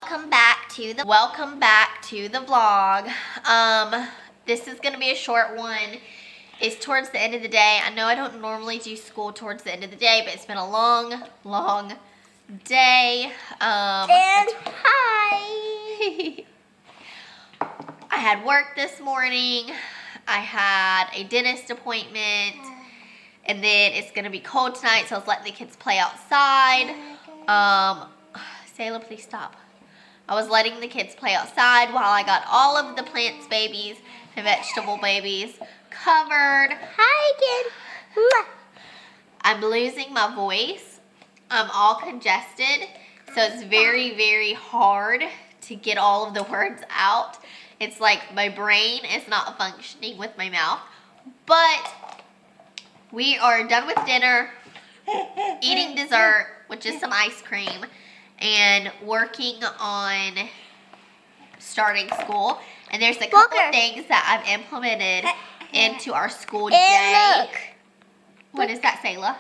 welcome back to the vlog. This is gonna be a short one. It's towards the end of the day. I know I don't normally do school towards the end of the day, but it's been a long day. And hi. I had work this morning. I had a dentist appointment. And then it's gonna be cold tonight, so I was letting the kids play outside. Sayla, please stop. I was letting the kids play outside while I got all of the plants babies and vegetable babies covered. Hi again. I'm losing my voice. I'm all congested, so it's very, very hard to get all of the words out. It's like my brain is not functioning with my mouth. But we are done with dinner, eating dessert, which is some ice cream, and working on starting school. And there's a couple of things that I've implemented into our school day. And look. What does that say, Sayla?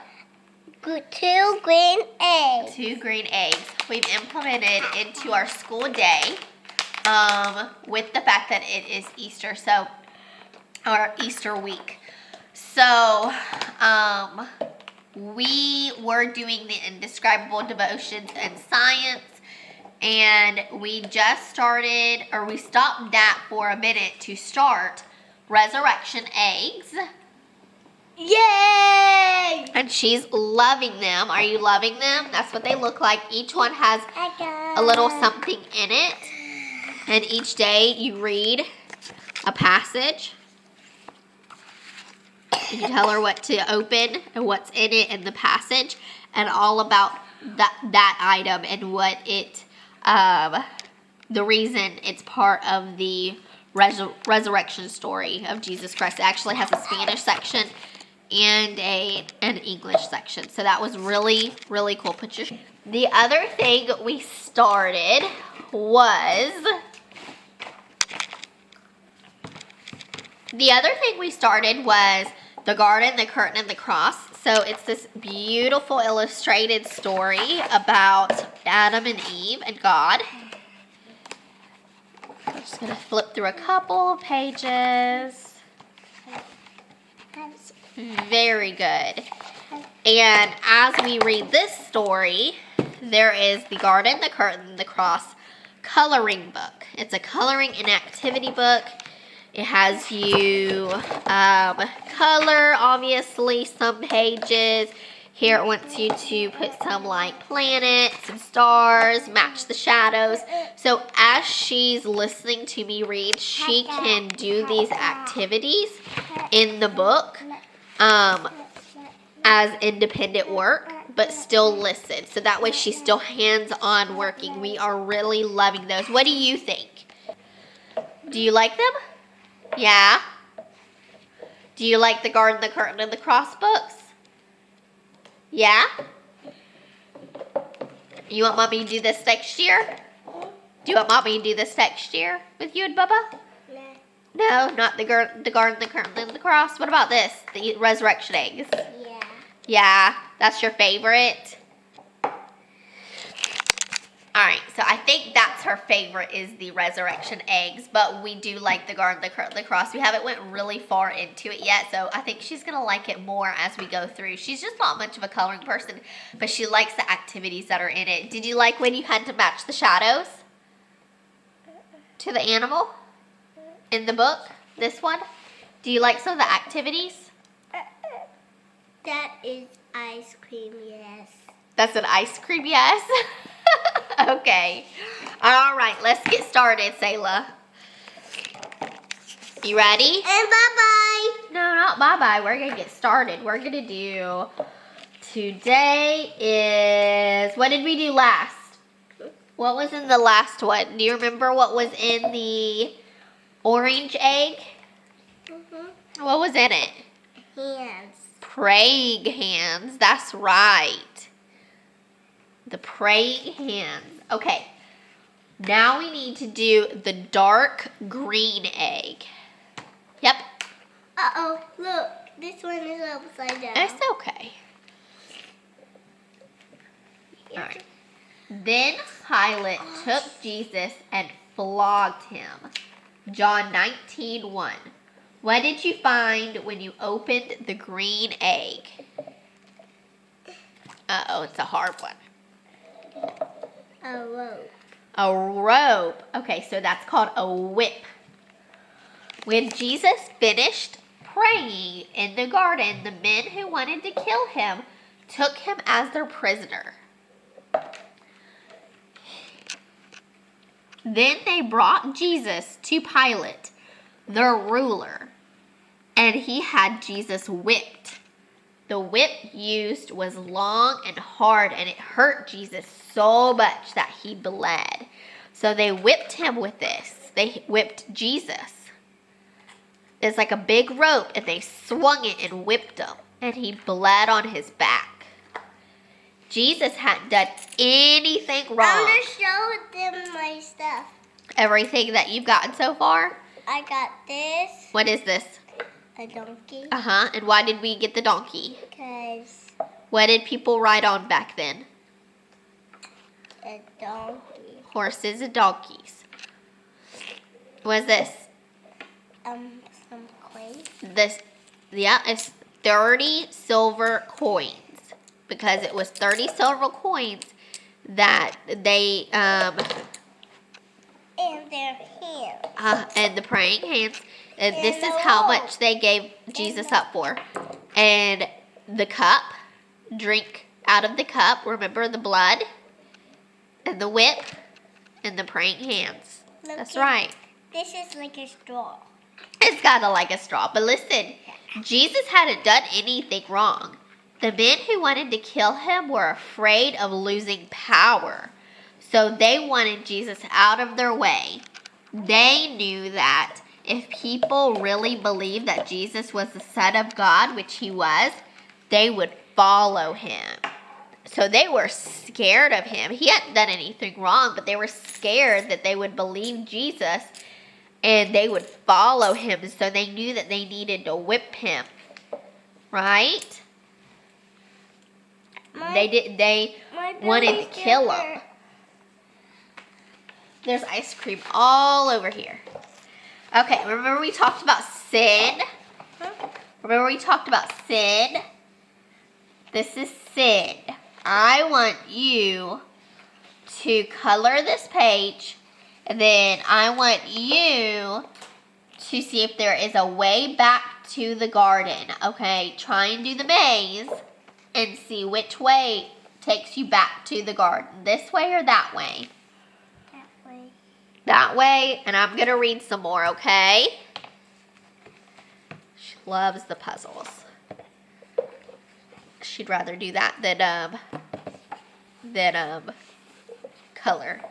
2 green eggs. 2 green eggs we've implemented into our school day with the fact that it is Easter, or Easter week. So, we were doing the indescribable devotions and science, and we just started, or we stopped that for a minute to start Ressurection eggs. Yay! And she's loving them. Are you loving them? That's what they look like. Each one has a little something in it. And each day you read a passage. You tell her what to open and what's in it in the passage, and all about that item and what it, the reason it's part of the resurrection story of Jesus Christ. It actually has a Spanish section and an English section. So that was really, really cool. The other thing we started was the garden, the curtain, and the cross. So it's this beautiful illustrated story about Adam and Eve and God. I'm just going to flip through a couple of pages. Very good. And as we read this story, there is the garden, the curtain, the cross coloring book. It's a coloring and activity book. It has you color, obviously, some pages. Here it wants you to put some like planets and stars, match the shadows. So as she's listening to me read, she can do these activities in the book as independent work, but still listen. So that way she's still hands-on working. We are really loving those. What do you think? Do you like them? Yeah? Do you like the garden, the curtain, and the cross books? Yeah? You want Mommy to do this next year? Do you want Mommy to do this next year with you and Bubba? No, not the garden, the curtain, and the cross. What about this? The resurrection eggs? Yeah. Yeah? That's your favorite? Alright, so I think that's her favorite is the resurrection eggs, but we do like the garden, the curtain, the cross. We haven't went really far into it yet, so I think she's going to like it more as we go through. She's just not much of a coloring person, but she likes the activities that are in it. Did you like when you had to match the shadows to the animal in the book? This one? Do you like some of the activities? That is ice cream, yes. That's an ice cream, yes? Okay. All right, let's get started, Sayla. You ready? And bye-bye. No, not bye-bye. We're going to get started. We're going to do, today is, what did we do last? What was in the last one? Do you remember what was in the orange egg? Mm-hmm. What was in it? Hands. Praying hands. That's right. The praying hands. Okay. Now we need to do the dark green egg. Yep. Uh-oh, look. This one is upside down. It's okay. All right. Then Pilate took Jesus and flogged him. John 19:1. What did you find when you opened the green egg? Uh-oh, it's a hard one. A rope. A rope. Okay, so that's called a whip. When Jesus finished praying in the garden, the men who wanted to kill him took him as their prisoner. Then they brought Jesus to Pilate, their ruler, and he had Jesus whipped. The whip used was long and hard, and it hurt Jesus so much that he bled. So they whipped him with this. They whipped Jesus. It's like a big rope, and they swung it and whipped him, and he bled on his back. Jesus hadn't done anything wrong. I'm going to show them my stuff. Everything that you've gotten so far? I got this. What is this? A donkey. Uh-huh. And why did we get the donkey? Because What did people ride on back then? a donkey. Horses and donkeys. What is this? Some coins. It's 30 silver coins. Because it was 30 silver coins that they, And their hands. and the praying hands. And this is how much they gave Jesus up for. And the cup, drink out of the cup. Remember the blood and the whip and the praying hands. Look, That's right. This is like a straw. It's kind of like a straw. But listen, Jesus hadn't done anything wrong. The men who wanted to kill him were afraid of losing power. So they wanted Jesus out of their way. They knew that if people really believed that Jesus was the Son of God, which he was, they would follow him. So they were scared of him. He hadn't done anything wrong, but they were scared that they would believe Jesus and they would follow him. So they knew that they needed to whip him. Right? They wanted to kill him. There's ice cream all over here. Okay, remember we talked about sin? Remember we talked about sin? This is sin. I want you to color this page, and then I want you to see if there is a way back to the garden. Okay, try and do the maze and see which way takes you back to the garden. This way or that way? That way. That way, and I'm going to read some more, okay? She loves the puzzles. She'd rather do that than color.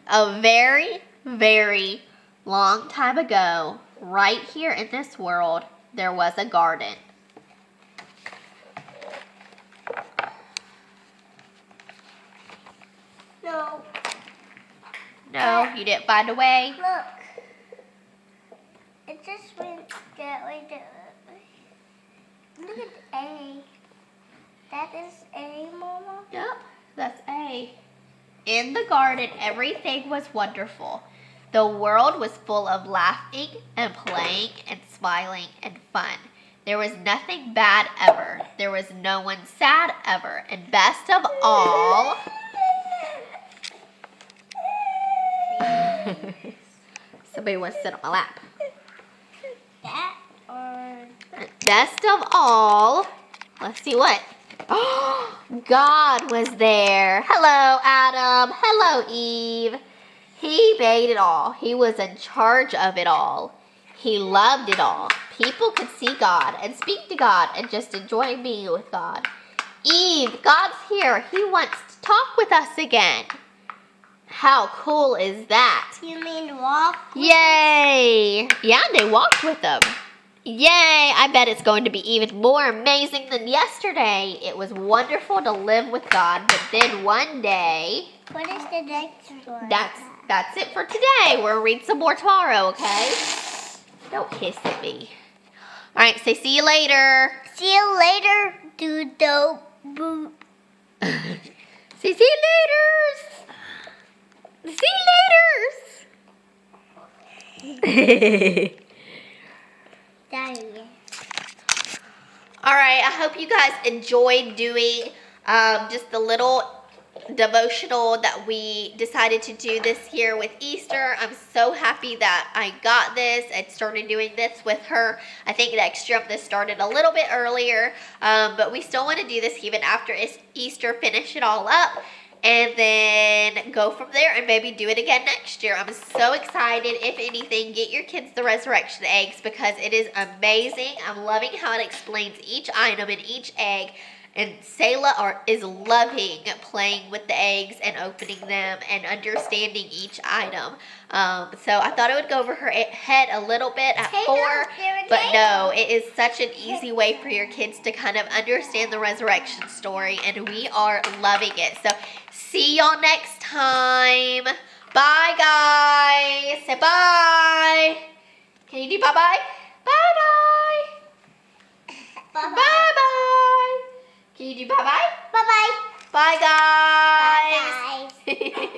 A very, very long time ago, right here in this world, there was a garden. No. No, you didn't find a way? Look. It just went that way. Look at A. That is A, Mama? Yep, that's A. In the garden, everything was wonderful. The world was full of laughing and playing and smiling and fun. There was nothing bad ever. There was no one sad ever. And best of all... Somebody wants to sit on my lap. That or... Best of all... Let's see what. Oh, God was there. Hello, Adam. Hello, Eve. He made it all. He was in charge of it all. He loved it all. People could see God and speak to God and just enjoy being with God. Eve, God's here. He wants to talk with us again. How cool is that? You mean walk? Yay! Yeah, they walked with him. Yay! I bet it's going to be even more amazing than yesterday. It was wonderful to live with God, but then one day... What is the next one? That's it for today. We'll read some more tomorrow, okay? Don't hiss at me. All right, say see you later. See you later, doodle boop. See you later. See you later. Daddy. All right, I hope you guys enjoyed doing just the little devotional that we decided to do this year with Easter. I'm so happy that I got this and started doing this with her. I think next year this started a little bit earlier, but we still want to do this even after Easter, finish it all up, and then go from there and maybe do it again next year. I'm so excited. If anything, get your kids the Ressurection eggs because it is amazing. I'm loving how it explains each item in each egg. And Selah is loving playing with the eggs and opening them and understanding each item. So I thought it would go over her head a little bit at 4, but no, it is such an easy way for your kids to kind of understand the resurrection story, and we are loving it. So see y'all next time. Bye, guys. Say bye. Can you do bye-bye? Bye-bye. Bye-bye. Can you do bye-bye? Bye-bye. Bye, guys. Bye, guys.